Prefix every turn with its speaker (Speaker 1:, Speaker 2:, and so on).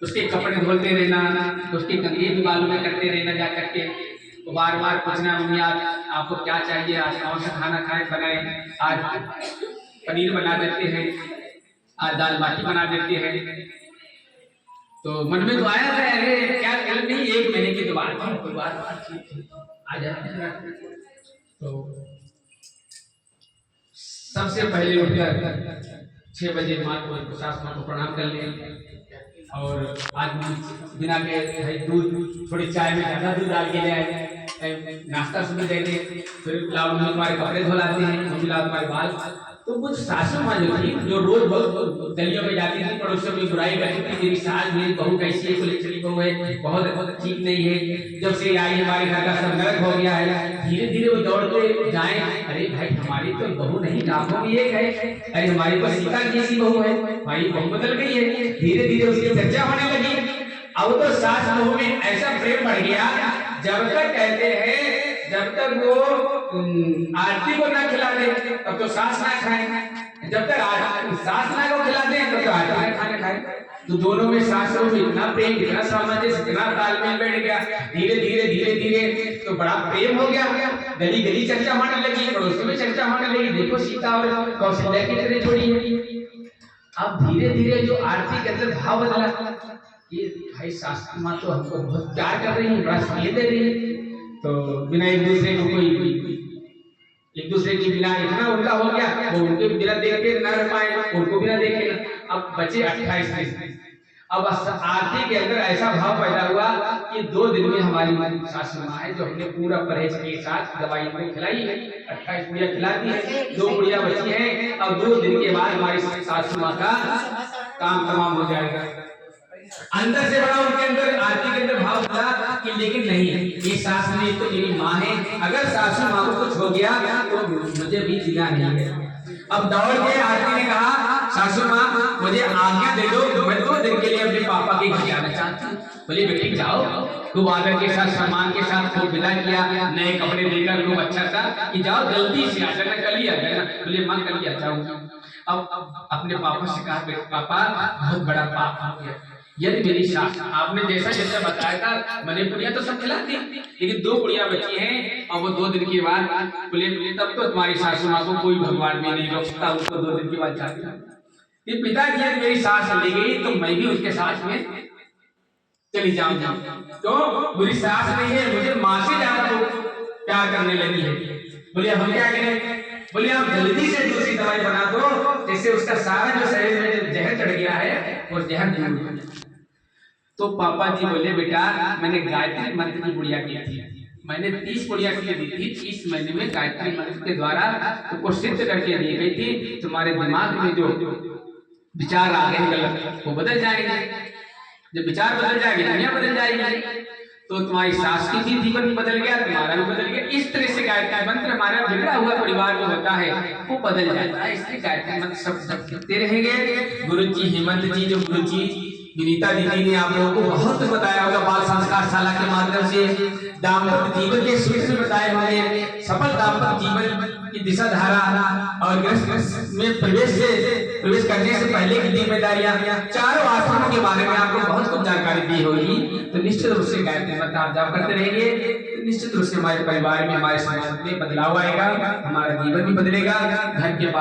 Speaker 1: उसके कपड़े धोते रहना, उसके कंघी भी बालू में करते रहना जा करके, तो बार बार पूछना मम्मी आज आपको क्या चाहिए, आज कौन सा खाना खाए बनाए, आज पनीर बना देते हैं, आज दाल बाटी बना देते हैं। तो मन में तो आया था अरे क्या गलत नहीं, 1 महीने की तो बात है, कोई बात आ जाए। तो सबसे पहले उठकर 6 बजे माँ को सास माँ को प्रणाम कर लिया, और आज बिना के भाई दूध थोड़ी चाय में ज़्यादा दूध डाल के ले आए, नाश्ता सुबह दे दे, फिर लाओ मम्मी तुम्हारे कपड़े धुलाते हैं, मम्मी लाओ तुम्हारे बाल। तो कुछ सासू माँ जो थी जो रोज बहुत गलियों में जाती थी, पड़ोसियों में बुराई करती थी, मेरी सास मेरी बहू कैसी है, कुलच्छनी बहू है, बहुत ठीक नहीं है, जब से आई हमारे घर का सब नरक हो गया है। धीरे धीरे वो दौड़ते जाए, अरे भाई हमारी तो बहू नहीं लाखों में एक है, अरे हमारी तो सीता जैसी बहू है, हमारी बहू बदल गई है। धीरे धीरे उसकी चर्चा होने लगी। अब तो सास बहू में ऐसा प्रेम बढ़ गया, जब तक कहते हैं जब तक वो आरती को ना खिला दे तब तो सास ना खाए, जब तक सास ना को खिला दे तब तो आरती ना खाना खाए। तो दोनों में सास बहू इतना प्रेम, इतना सामंजस्य, इतना तालमेल बैठ गया। धीरे धीरे धीरे धीरे तो बड़ा प्रेम हो गया, गली गली चर्चा होने लगी, पड़ोसों में चर्चा होने लगी, देखो सीता और कौशल्या की तरह जोड़ी है। अब धीरे धीरे जो आरती के अंदर भाव बदला, ये भाई सास माँ तो हमको बहुत प्यार कर रही है, बड़ा स्नेह दे रही है, तो बिना एक दूसरे को एक दूसरे की बिना इतना उनका हो गया, वो उनके बिना देख के ना रह पाए, उनको बिना देखे ना। अब बचे 28 दिन। अब आरती के अंदर ऐसा भाव पैदा हुआ कि 2 दिन में हमारी सासू माँ है जो हमने पूरा परहेज के साथ दवाई को खिलाई है, 28 पुड़िया खिलाती है, 2 पुड़िया बची है। अब 2 दिन के बाद हमारी सासू माँ का काम तमाम हो जाएगा। अंदर से बड़ा उनके अंदर आरती के अंदर भाव था कि लेकिन नहीं, ये सास में तो मेरी माँ है, अगर सासू माँ को कुछ हो गया तो मुझे भी जीना नहीं है। अब दौड़ के आरती ने कहा सासू माँ मुझे आज्ञा दे दो, मैं 2 दिन के लिए अपने पापा के घर जाना चाहती हूँ। बोले बेटी जाओ। खूब आदर के साथ सम्मान के साथ खूब विदा किया, नए कपड़े देकर खूब अच्छा था कि जाओ जल्दी से आ जाना, कल ही आ जाना। बोले माँ कल ही आ जाऊंगा। अब अपने पापा से कहा पापा बहुत बड़ा पाप हो गया, यदि मेरी सास आपने जैसा जैसा बताया था मैंने पुड़िया तो सब खिला दी, लेकिन 2 पुड़िया बची हैं और वो 2 दिन के बाद बोले तब तो तुम्हारी सासू माँ को कोई भगवान भी नहीं रोक सकता, उसको 2 दिन के बाद जाती। ये पिताजी यदि मेरी सास ले गई तो मैं भी उसके साथ में चली जाऊंगा, तो मेरी सास नहीं है, मुझे माँ से ज्यादा प्यार करने लगी है। बोले हम क्या करें? बोले आप जल्दी से दूसरी दवाई बना दो, जिससे उसका सारा जो शरीर में जहर चढ़ गया है और जहर दूर हो जाए। तो पापा जी बोले बेटा मैंने गायत्री मंत्र की पुड़िया की थी, मैंने 30 पुड़िया की दी थी, 30 महीने में गायत्री मंत्र के द्वारा तुमको सिद्ध करके दी गई थी। तुम्हारे दिमाग में जो विचार आ गए गलत वो बदल जाएंगे, जब विचार बदल जाएंगे दुनिया बदल जाएगी। तो तुम्हारी सास की भी जीवन बदल गया, तुम्हारा भी बदल गया। इस तरह से गायत्री मंत्र हमारा बिगड़ा हुआ परिवार जो होता है वो बदल जाता है, इसलिए गायत्री मंत्र सब सीखते रहेंगे। गुरु जी हेमंत जी जो गुरु जी विनीता दीदी ने आप लोगों को बहुत बताया होगा, बाल संस्कार शाला के माध्यम से दाम्पत्य जीवन के सूत्र बताए होंगे, सफल दाम्पत्य जीवन की दिशा धारा और गृहस्थ में प्रवेश करने से पहले की जिम्मेदारियां, चारों आश्रमों के बारे में आपको बहुत कुछ जानकारी दी होगी। तो निश्चित रूप से गायत्री मंत्र आप जाप करते रहेंगे, तो निश्चित रूप से हमारे परिवार में हमारे समाज में बदलाव आएगा, हमारा जीवन भी बदलेगा। घर के